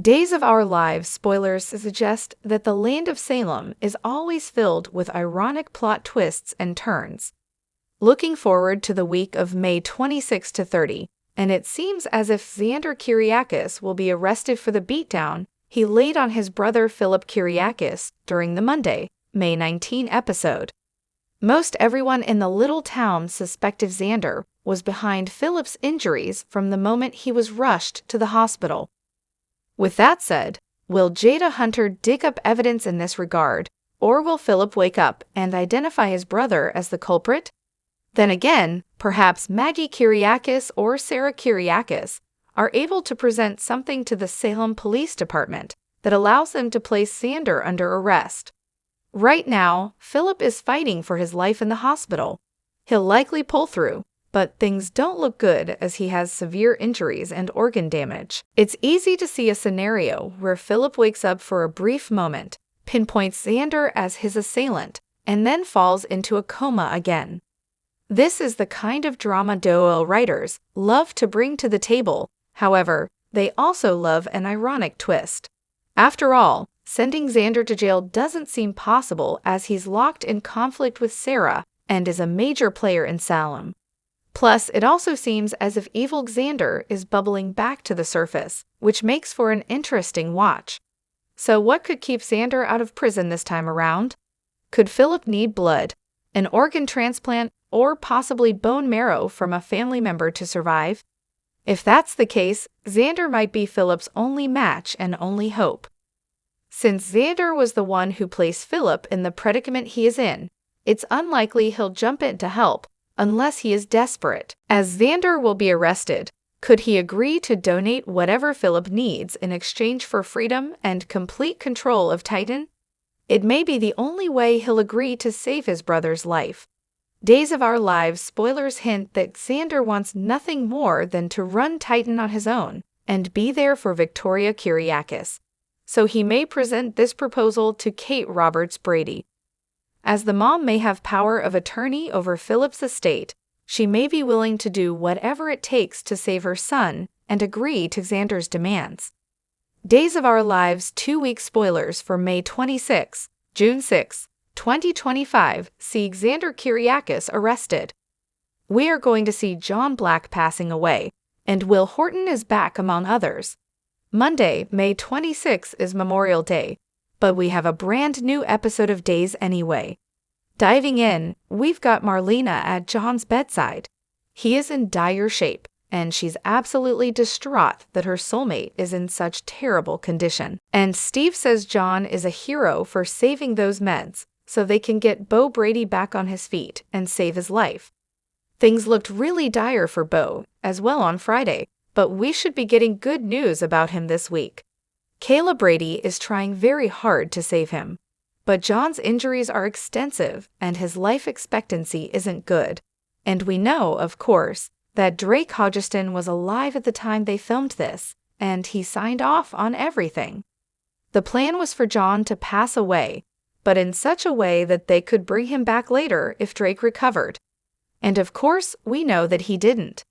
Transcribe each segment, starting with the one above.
Days of Our Lives spoilers suggest that the land of Salem is always filled with ironic plot twists and turns. Looking forward to the week of May 26 to 30, and it seems as if Xander Kyriakis will be arrested for the beatdown he laid on his brother Phillip Kyriakis during the Monday, May 19 episode. Most everyone in the little town suspected Xander was behind Phillip's injuries from the moment he was rushed to the hospital. With that said, will Jada Hunter dig up evidence in this regard, or will Phillip wake up and identify his brother as the culprit? Then again, perhaps Maggie Kyriakis or Sarah Kyriakis are able to present something to the Salem Police Department that allows them to place Xander under arrest. Right now, Phillip is fighting for his life in the hospital. He'll likely pull through, but things don't look good as he has severe injuries and organ damage. It's easy to see a scenario where Phillip wakes up for a brief moment, pinpoints Xander as his assailant, and then falls into a coma again. This is the kind of drama duo writers love to bring to the table. However, they also love an ironic twist. After all, sending Xander to jail doesn't seem possible as he's locked in conflict with Sarah and is a major player in Salem. Plus, it also seems as if evil Xander is bubbling back to the surface, which makes for an interesting watch. So what could keep Xander out of prison this time around? Could Phillip need blood, an organ transplant, or possibly bone marrow from a family member to survive? If that's the case, Xander might be Phillip's only match and only hope. Since Xander was the one who placed Phillip in the predicament he is in, it's unlikely he'll jump in to help unless he is desperate. As Xander will be arrested, could he agree to donate whatever Phillip needs in exchange for freedom and complete control of Titan? It may be the only way he'll agree to save his brother's life. Days of Our Lives spoilers hint that Xander wants nothing more than to run Titan on his own and be there for Victoria Kyriakis. So he may present this proposal to Kate Roberts Brady. As the mom may have power of attorney over Phillip's estate, she may be willing to do whatever it takes to save her son and agree to Xander's demands. Days of Our Lives 2-week spoilers for May 26, June 6, 2025 see Xander Kyriakis arrested. We are going to see John Black passing away, and Will Horton is back among others. Monday, May 26 is Memorial Day, but we have a brand new episode of Days anyway. Diving in, we've got Marlena at John's bedside. He is in dire shape, and she's absolutely distraught that her soulmate is in such terrible condition. And Steve says John is a hero for saving those meds so they can get Bo Brady back on his feet and save his life. Things looked really dire for Bo as well on Friday, but we should be getting good news about him this week. Kayla Brady is trying very hard to save him, but John's injuries are extensive and his life expectancy isn't good. And we know, of course, that Drake Hodgeston was alive at the time they filmed this, and he signed off on everything. The plan was for John to pass away, but in such a way that they could bring him back later if Drake recovered. And of course, we know that he didn't.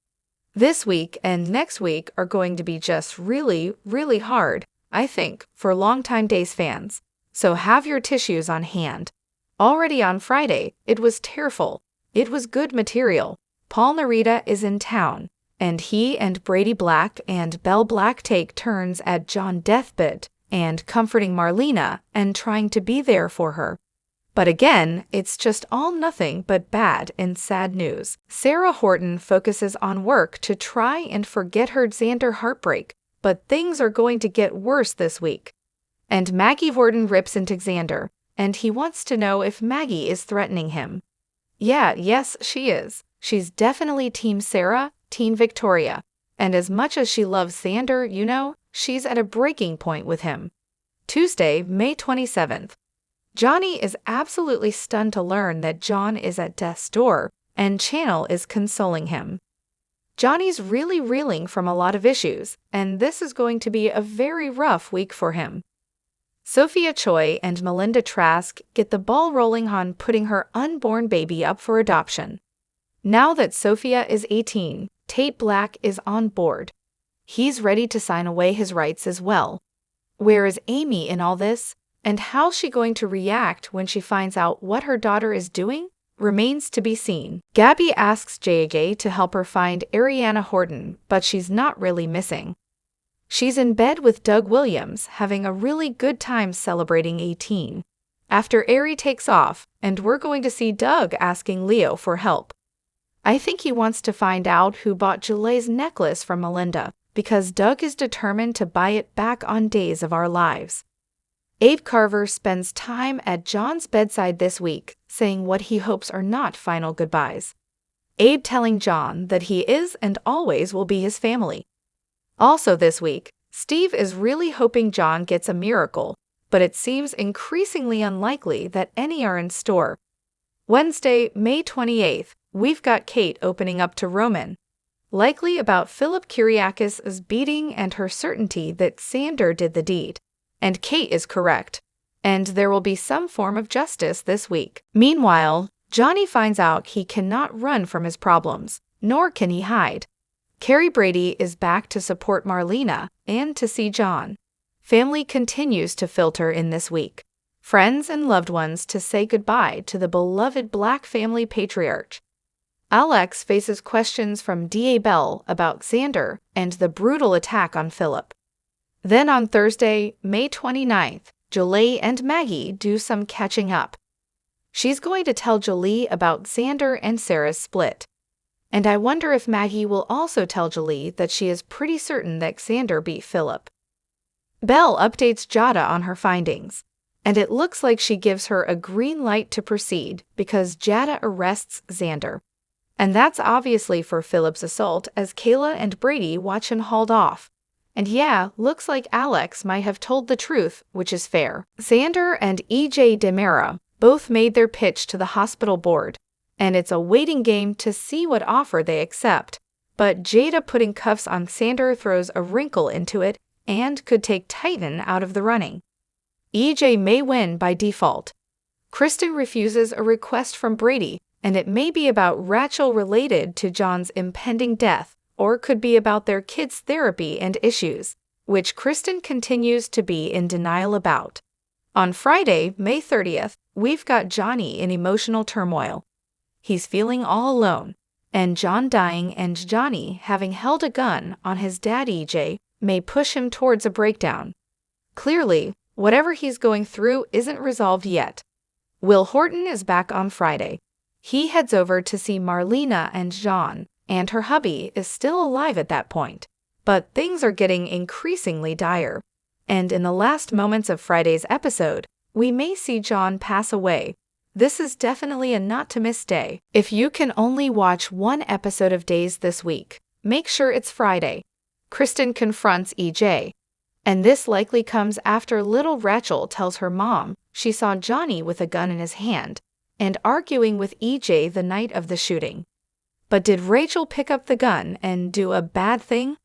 This week and next week are going to be just really, really hard, I think, for longtime Days fans. So have your tissues on hand. Already on Friday, it was tearful. It was good material. Paul Narita is in town, and he and Brady Black and Belle Black take turns at John deathbed and comforting Marlena and trying to be there for her. But again, it's just all nothing but bad and sad news. Sarah Horton focuses on work to try and forget her Xander heartbreak, but things are going to get worse this week. And Maggie Horton rips into Xander, and he wants to know if Maggie is threatening him. Yes, she is. She's definitely Team Sarah, Team Victoria. And as much as she loves Xander, she's at a breaking point with him. Tuesday, May 27th. Johnny is absolutely stunned to learn that John is at death's door, and Channel is consoling him. Johnny's really reeling from a lot of issues, and this is going to be a very rough week for him. Sophia Choi and Melinda Trask get the ball rolling on putting her unborn baby up for adoption. Now that Sophia is 18, Tate Black is on board. He's ready to sign away his rights as well. Where is Amy in all this? And how's she going to react when she finds out what her daughter is doing? Remains to be seen. Gabi asks JJ to help her find Ariana Horton, but she's not really missing. She's in bed with Doug Williams, having a really good time celebrating 18. After Ari takes off, and we're going to see Doug asking Leo for help. I think he wants to find out who bought Julay's necklace from Melinda, because Doug is determined to buy it back on Days of Our Lives. Abe Carver spends time at John's bedside this week, saying what he hopes are not final goodbyes. Abe telling John that he is and always will be his family. Also this week, Steve is really hoping John gets a miracle, but it seems increasingly unlikely that any are in store. Wednesday, May 28th, we've got Kate opening up to Roman, likely about Phillip Kyriakis' beating and her certainty that Xander did the deed. And Kate is correct, and there will be some form of justice this week. Meanwhile, Johnny finds out he cannot run from his problems, nor can he hide. Carrie Brady is back to support Marlena and to see John. Family continues to filter in this week. Friends and loved ones to say goodbye to the beloved Black family patriarch. Alex faces questions from D.A. Bell about Xander and the brutal attack on Phillip. Then on Thursday, May 29th, Jolie and Maggie do some catching up. She's going to tell Jolie about Xander and Sarah's split. And I wonder if Maggie will also tell Jolie that she is pretty certain that Xander beat Phillip. Belle updates Jada on her findings, and it looks like she gives her a green light to proceed because Jada arrests Xander. And that's obviously for Phillip's assault as Kayla and Brady watch him hauled off. And yeah, looks like Alex might have told the truth, which is fair. Xander and E.J. Demera both made their pitch to the hospital board, and it's a waiting game to see what offer they accept. But Jada putting cuffs on Xander throws a wrinkle into it and could take Titan out of the running. E.J. may win by default. Kristen refuses a request from Brady, and it may be about Rachel related to John's impending death, or could be about their kids' therapy and issues, which Kristen continues to be in denial about. On Friday, May 30th, we've got Johnny in emotional turmoil. He's feeling all alone, and John dying and Johnny having held a gun on his dad EJ may push him towards a breakdown. Clearly, whatever he's going through isn't resolved yet. Will Horton is back on Friday. He heads over to see Marlena and John, and her hubby is still alive at that point. But things are getting increasingly dire. And in the last moments of Friday's episode, we may see John pass away. This is definitely a not-to-miss day. If you can only watch one episode of Days this week, make sure it's Friday. Kristen confronts EJ. And this likely comes after little Rachel tells her mom she saw Johnny with a gun in his hand and arguing with EJ the night of the shooting. But did Rachel pick up the gun and do a bad thing?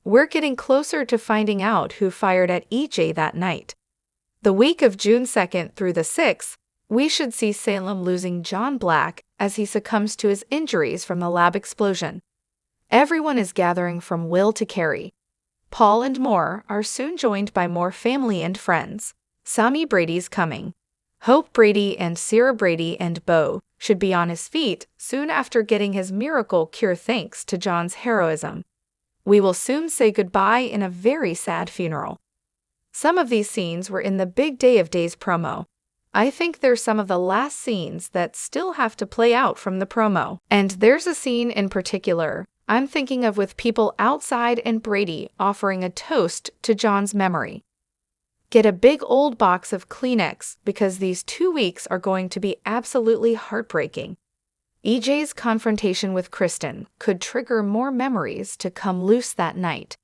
We're getting closer to finding out who fired at EJ that night. The week of June 2nd through the 6th, we should see Salem losing John Black as he succumbs to his injuries from the lab explosion. Everyone is gathering from Will to Carrie. Paul and more are soon joined by more family and friends. Sammy Brady's coming. Hope Brady and Sarah Brady and Beau should be on his feet soon after getting his miracle cure thanks to John's heroism. We will soon say goodbye in a very sad funeral. Some of these scenes were in the Big Day of Days promo. I think they're some of the last scenes that still have to play out from the promo. And there's a scene in particular I'm thinking of with people outside and Brady offering a toast to John's memory. Get a big old box of Kleenex because these 2 weeks are going to be absolutely heartbreaking. EJ's confrontation with Kristen could trigger more memories to come loose that night.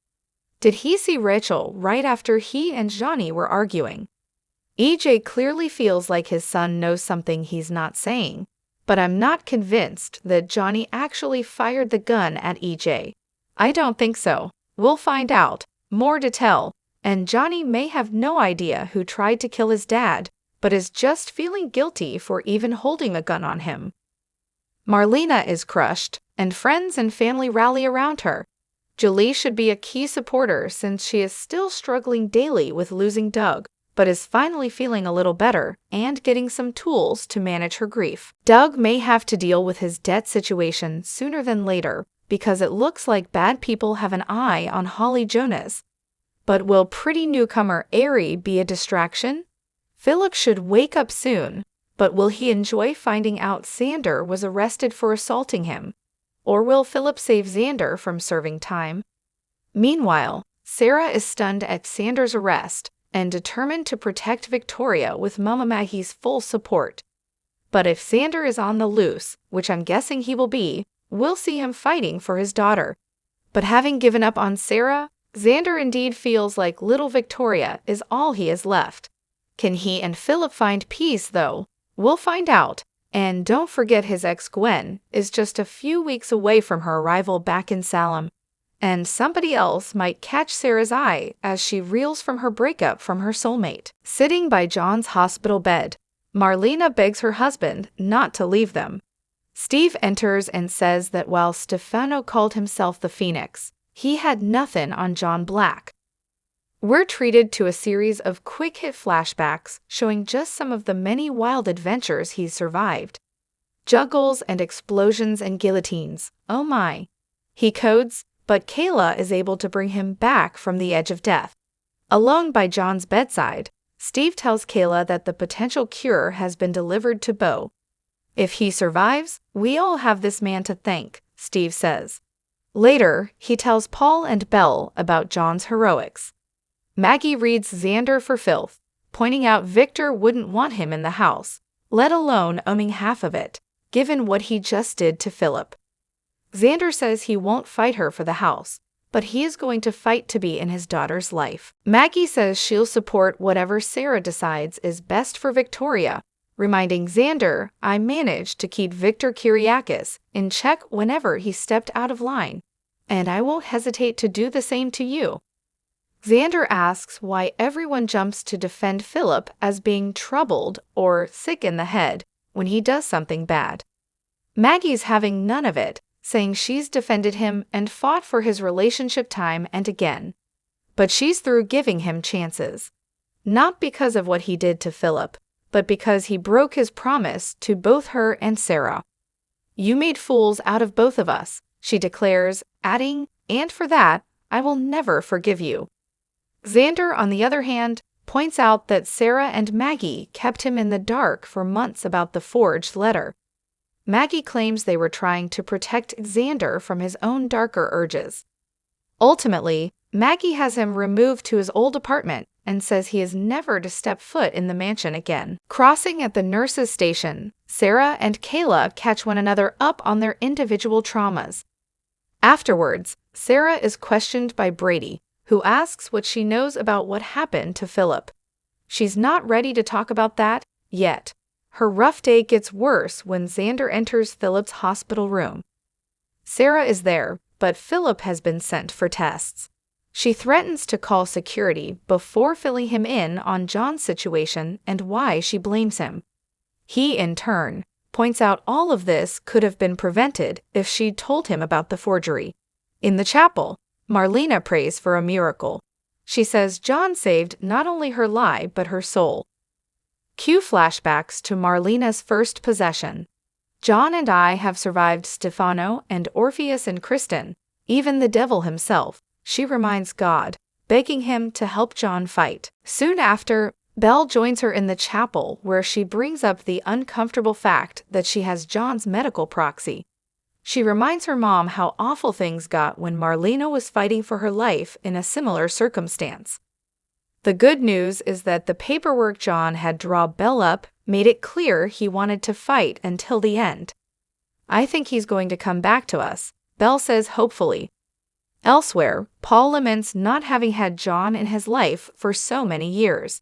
Did he see Rachel right after he and Johnny were arguing? EJ clearly feels like his son knows something he's not saying, but I'm not convinced that Johnny actually fired the gun at EJ. I don't think so. We'll find out. More to tell. And Johnny may have no idea who tried to kill his dad, but is just feeling guilty for even holding a gun on him. Marlena is crushed, and friends and family rally around her. Julie should be a key supporter since she is still struggling daily with losing Doug, but is finally feeling a little better and getting some tools to manage her grief. Doug may have to deal with his debt situation sooner than later because it looks like bad people have an eye on Holly Jonas. But will pretty newcomer Ari be a distraction? Phillip should wake up soon, but will he enjoy finding out Xander was arrested for assaulting him? Or will Phillip save Xander from serving time? Meanwhile, Sarah is stunned at Xander's arrest and determined to protect Victoria with Mama Maggie's full support. But if Xander is on the loose, which I'm guessing he will be, we'll see him fighting for his daughter. But having given up on Sarah, Xander indeed feels like little Victoria is all he has left. Can he and Phillip find peace, though? We'll find out. And don't forget his ex Gwen is just a few weeks away from her arrival back in Salem. And somebody else might catch Sarah's eye as she reels from her breakup from her soulmate. Sitting by John's hospital bed, Marlena begs her husband not to leave them. Steve enters and says that while Stefano called himself the Phoenix, he had nothing on John Black. We're treated to a series of quick-hit flashbacks showing just some of the many wild adventures he's survived. Juggles and explosions and guillotines, oh my. He codes, but Kayla is able to bring him back from the edge of death. Alone by John's bedside, Steve tells Kayla that the potential cure has been delivered to Bo. If he survives, we all have this man to thank, Steve says. Later, he tells Paul and Belle about John's heroics. Maggie reads Xander for filth, pointing out Victor wouldn't want him in the house, let alone owning half of it, given what he just did to Phillip. Xander says he won't fight her for the house, but he is going to fight to be in his daughter's life. Maggie says she'll support whatever Sarah decides is best for Victoria, reminding Xander, I managed to keep Victor Kyriakis in check whenever he stepped out of line, and I won't hesitate to do the same to you. Xander asks why everyone jumps to defend Phillip as being troubled or sick in the head when he does something bad. Maggie's having none of it, saying she's defended him and fought for his relationship time and again. But she's through giving him chances. Not because of what he did to Phillip, but because he broke his promise to both her and Sarah. You made fools out of both of us, she declares, adding, and for that, I will never forgive you. Xander, on the other hand, points out that Sarah and Maggie kept him in the dark for months about the forged letter. Maggie claims they were trying to protect Xander from his own darker urges. Ultimately, Maggie has him removed to his old apartment and says he is never to step foot in the mansion again. Crossing at the nurse's station, Sarah and Kayla catch one another up on their individual traumas. Afterwards, Sarah is questioned by Brady, who asks what she knows about what happened to Phillip. She's not ready to talk about that yet. Her rough day gets worse when Xander enters Phillip's hospital room. Sarah is there, but Phillip has been sent for tests. She threatens to call security before filling him in on John's situation and why she blames him. He, in turn, points out all of this could have been prevented if she'd told him about the forgery. In the chapel, Marlena prays for a miracle. She says John saved not only her lie but her soul. Cue flashbacks to Marlena's first possession. John and I have survived Stefano and Orpheus and Kristen, even the devil himself, she reminds God, begging him to help John fight. Soon after, Belle joins her in the chapel where she brings up the uncomfortable fact that she has John's medical proxy. She reminds her mom how awful things got when Marlena was fighting for her life in a similar circumstance. The good news is that the paperwork John had drawn Belle up made it clear he wanted to fight until the end. I think he's going to come back to us, Belle says hopefully. Elsewhere, Paul laments not having had John in his life for so many years.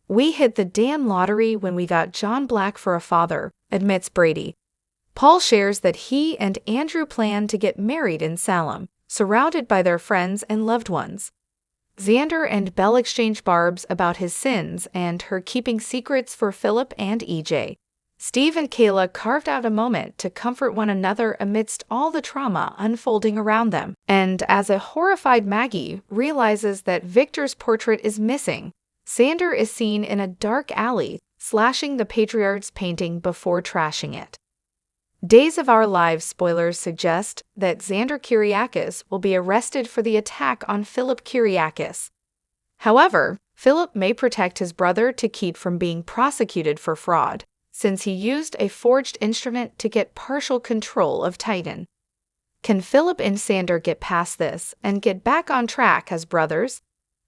We hit the damn lottery when we got John Black for a father, admits Brady. Paul shares that he and Andrew plan to get married in Salem, surrounded by their friends and loved ones. Xander and Belle exchange barbs about his sins and her keeping secrets for Phillip and EJ. Steve and Kayla carved out a moment to comfort one another amidst all the trauma unfolding around them. And as a horrified Maggie realizes that Victor's portrait is missing, Xander is seen in a dark alley, slashing the patriarch's painting before trashing it. Days of Our Lives spoilers suggest that Xander Kyriakis will be arrested for the attack on Phillip Kyriakis. However, Phillip may protect his brother to keep from being prosecuted for fraud, since he used a forged instrument to get partial control of Titan. Can Phillip and Xander get past this and get back on track as brothers?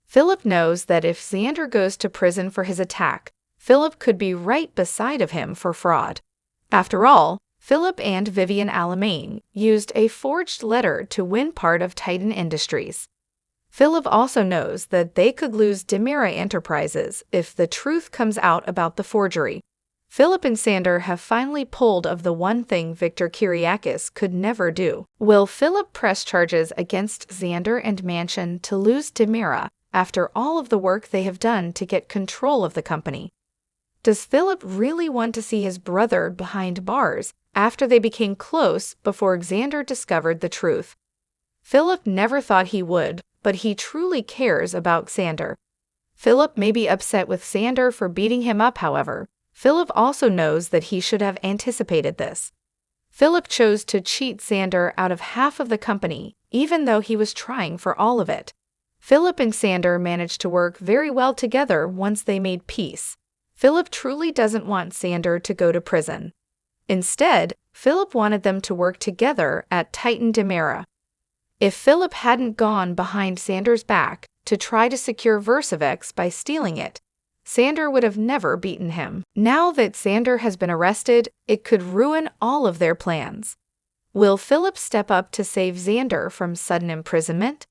Phillip knows that if Xander goes to prison for his attack, Phillip could be right beside of him for fraud. After all, Phillip and Vivian Alamain used a forged letter to win part of Titan Industries. Phillip also knows that they could lose Demira Enterprises if the truth comes out about the forgery. Phillip and Xander have finally pulled of the one thing Victor Kyriakis could never do. Will Phillip press charges against Xander and Mansion to lose Demira after all of the work they have done to get control of the company? Does Phillip really want to see his brother behind bars after they became close before Xander discovered the truth? Phillip never thought he would, but he truly cares about Xander. Phillip may be upset with Xander for beating him up, however. Phillip also knows that he should have anticipated this. Phillip chose to cheat Xander out of half of the company, even though he was trying for all of it. Phillip and Xander managed to work very well together once they made peace. Phillip truly doesn't want Xander to go to prison. Instead, Phillip wanted them to work together at Titan Demira. If Phillip hadn't gone behind Xander's back to try to secure Versavex by stealing it, Xander would have never beaten him. Now that Xander has been arrested, it could ruin all of their plans. Will Phillip step up to save Xander from sudden imprisonment?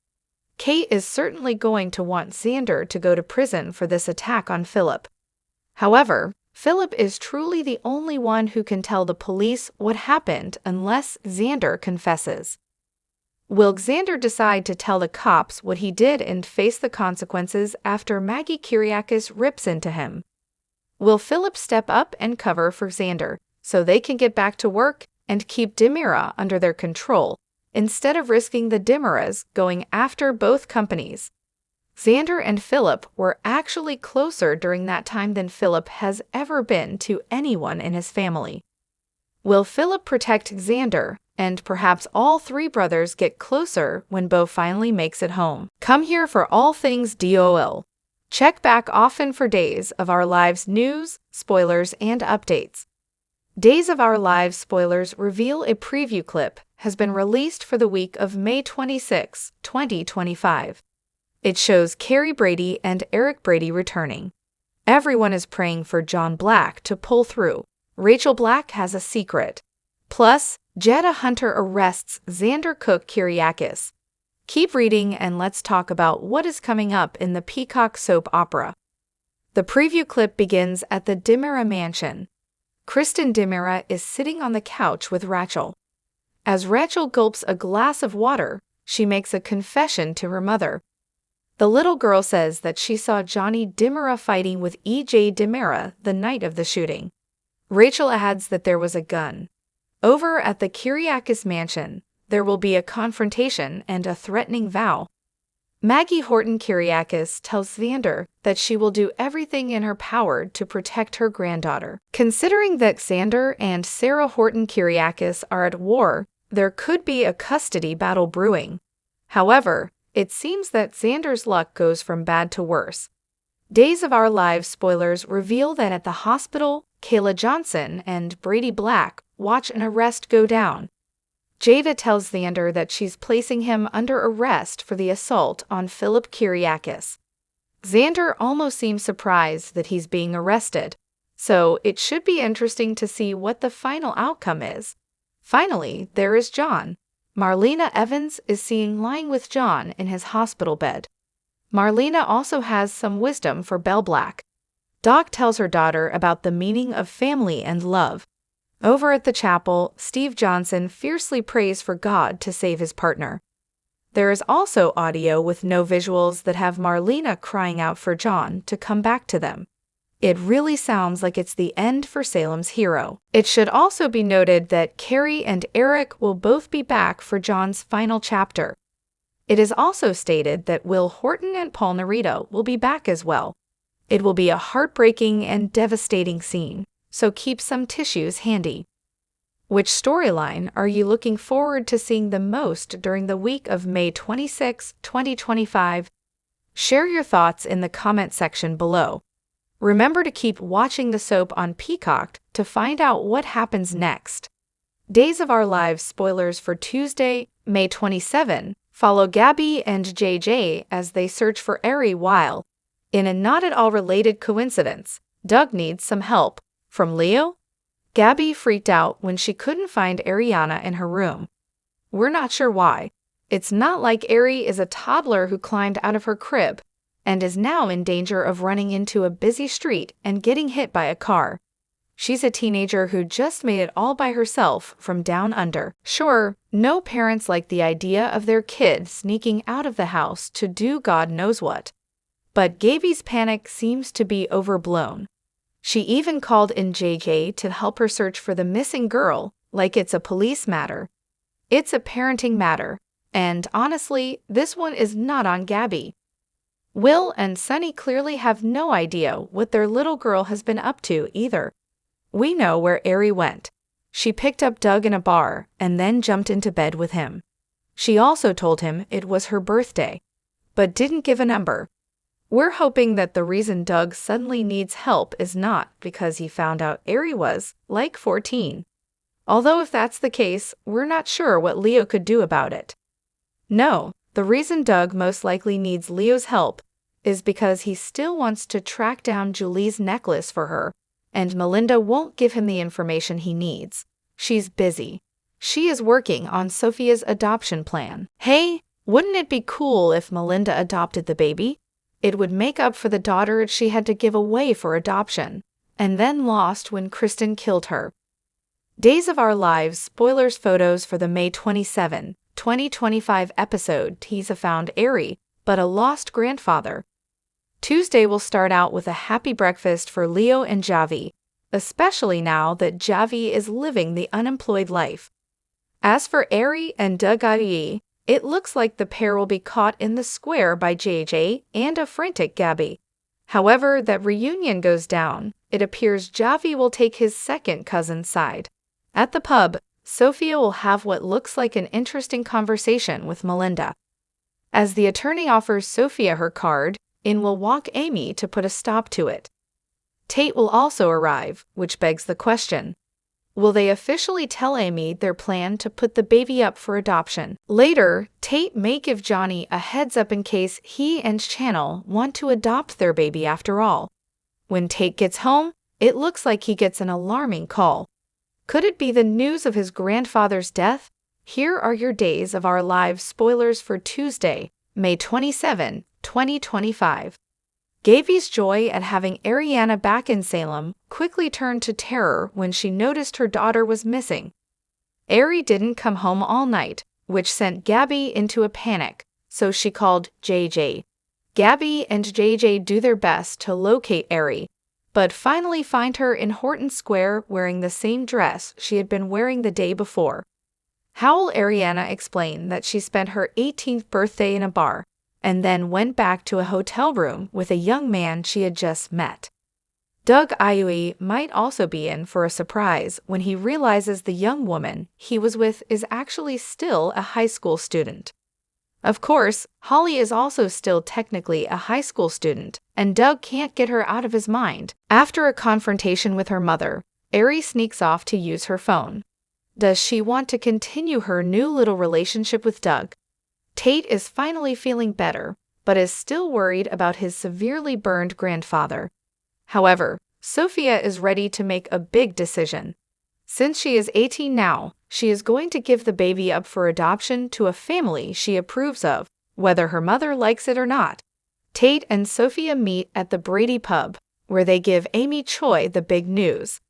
Kate is certainly going to want Xander to go to prison for this attack on Phillip. However, Phillip is truly the only one who can tell the police what happened unless Xander confesses. Will Xander decide to tell the cops what he did and face the consequences after Maggie Kyriakis rips into him? Will Phillip step up and cover for Xander so they can get back to work and keep Demira under their control instead of risking the Demiras going after both companies? Xander and Phillip were actually closer during that time than Phillip has ever been to anyone in his family. Will Phillip protect Xander, and perhaps all three brothers get closer when Bo finally makes it home? Come here for all things DOL. Check back often for Days of Our Lives news, spoilers, and updates. Days of Our Lives spoilers reveal a preview clip has been released for the week of May 26, 2025. It shows Carrie Brady and Eric Brady returning. Everyone is praying for John Black to pull through. Rachel Black has a secret. Plus, Jetta Hunter arrests Xander Cook Kyriakis. Keep reading and let's talk about what is coming up in the Peacock soap opera. The preview clip begins at the Demira mansion. Kristen Demira is sitting on the couch with Rachel. As Rachel gulps a glass of water, she makes a confession to her mother. The little girl says that she saw Johnny Demira fighting with E.J. Demira the night of the shooting. Rachel adds that there was a gun. Over at the Kyriakis mansion, there will be a confrontation and a threatening vow. Maggie Horton Kyriakis tells Xander that she will do everything in her power to protect her granddaughter. Considering that Xander and Sarah Horton Kyriakis are at war, there could be a custody battle brewing. However, it seems that Xander's luck goes from bad to worse. Days of Our Lives spoilers reveal that at the hospital, Kayla Johnson and Brady Black watch an arrest go down. Jada tells Xander that she's placing him under arrest for the assault on Phillip Kyriakis. Xander almost seems surprised that he's being arrested, so it should be interesting to see what the final outcome is. Finally, there is John. Marlena Evans is seen lying with John in his hospital bed. Marlena also has some wisdom for Belle Black. Doc tells her daughter about the meaning of family and love. Over at the chapel, Steve Johnson fiercely prays for God to save his partner. There is also audio with no visuals that have Marlena crying out for John to come back to them. It really sounds like it's the end for Salem's hero. It should also be noted that Carrie and Eric will both be back for John's final chapter. It is also stated that Will Horton and Paul Nerito will be back as well. It will be a heartbreaking and devastating scene, so keep some tissues handy. Which storyline are you looking forward to seeing the most during the week of May 26, 2025? Share your thoughts in the comment section below. Remember to keep watching the soap on Peacock to find out what happens next. Days of Our Lives spoilers for Tuesday, May 27, follow Gabi and JJ as they search for Ari while, in a not at all related coincidence, Doug needs some help. From Leo? Gabi freaked out when she couldn't find Ariana in her room. We're not sure why. It's not like Ari is a toddler who climbed out of her crib and is now in danger of running into a busy street and getting hit by a car. She's a teenager who just made it all by herself from down under. Sure, no parents like the idea of their kid sneaking out of the house to do God knows what. But Gabi's panic seems to be overblown. She even called in JJ to help her search for the missing girl, like it's a police matter. It's a parenting matter, and honestly, this one is not on Gabi. Will and Sunny clearly have no idea what their little girl has been up to either. We know where Ari went. She picked up Doug in a bar and then jumped into bed with him. She also told him it was her birthday, but didn't give a number. We're hoping that the reason Doug suddenly needs help is not because he found out Ari was, like, 14. Although if that's the case, we're not sure what Leo could do about it. No, the reason Doug most likely needs Leo's help is because he still wants to track down Julie's necklace for her, and Melinda won't give him the information he needs. She's busy. She is working on Sophia's adoption plan. Hey, wouldn't it be cool if Melinda adopted the baby? It would make up for the daughter she had to give away for adoption, and then lost when Kristen killed her. Days of Our Lives spoilers photos for the May 27, 2025 episode tease a found Ari, but a lost grandfather. Tuesday will start out with a happy breakfast for Leo and Javi, especially now that Javi is living the unemployed life. As for Ari and Doug, it looks like the pair will be caught in the square by JJ and a frantic Gabi. However that reunion goes down, it appears Javi will take his second cousin's side. At the pub, Sophia will have what looks like an interesting conversation with Melinda. As the attorney offers Sophia her card, in will walk Amy to put a stop to it. Tate will also arrive, which begs the question. Will they officially tell Amy their plan to put the baby up for adoption? Later, Tate may give Johnny a heads up in case he and Channel want to adopt their baby after all. When Tate gets home, it looks like he gets an alarming call. Could it be the news of his grandfather's death? Here are your Days of Our Lives spoilers for Tuesday, May 27, 2025. Gabi's joy at having Ariana back in Salem quickly turned to terror when she noticed her daughter was missing. Ari didn't come home all night, which sent Gabi into a panic, so she called JJ. Gabi and JJ do their best to locate Ari, but finally find her in Horton Square wearing the same dress she had been wearing the day before. How will Ariana explain that she spent her 18th birthday in a bar and then went back to a hotel room with a young man she had just met? Doug might also be in for a surprise when he realizes the young woman he was with is actually still a high school student. Of course, Holly is also still technically a high school student, and Doug can't get her out of his mind. After a confrontation with her mother, Ari sneaks off to use her phone. Does she want to continue her new little relationship with Doug? Tate is finally feeling better, but is still worried about his severely burned grandfather. However, Sophia is ready to make a big decision. Since she is 18 now, she is going to give the baby up for adoption to a family she approves of, whether her mother likes it or not. Tate and Sophia meet at the Brady pub, where they give Amy Choi the big news.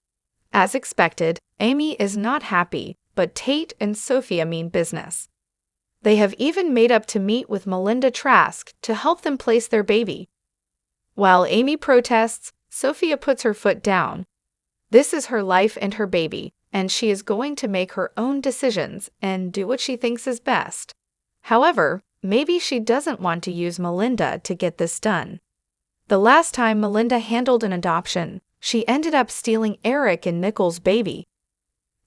As expected, Amy is not happy, but Tate and Sophia mean business. They have even made up to meet with Melinda Trask to help them place their baby. While Amy protests, Sophia puts her foot down. This is her life and her baby, and she is going to make her own decisions and do what she thinks is best. However, maybe she doesn't want to use Melinda to get this done. The last time Melinda handled an adoption, she ended up stealing Eric and Nicole's baby.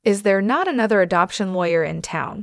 Is there not another adoption lawyer in town?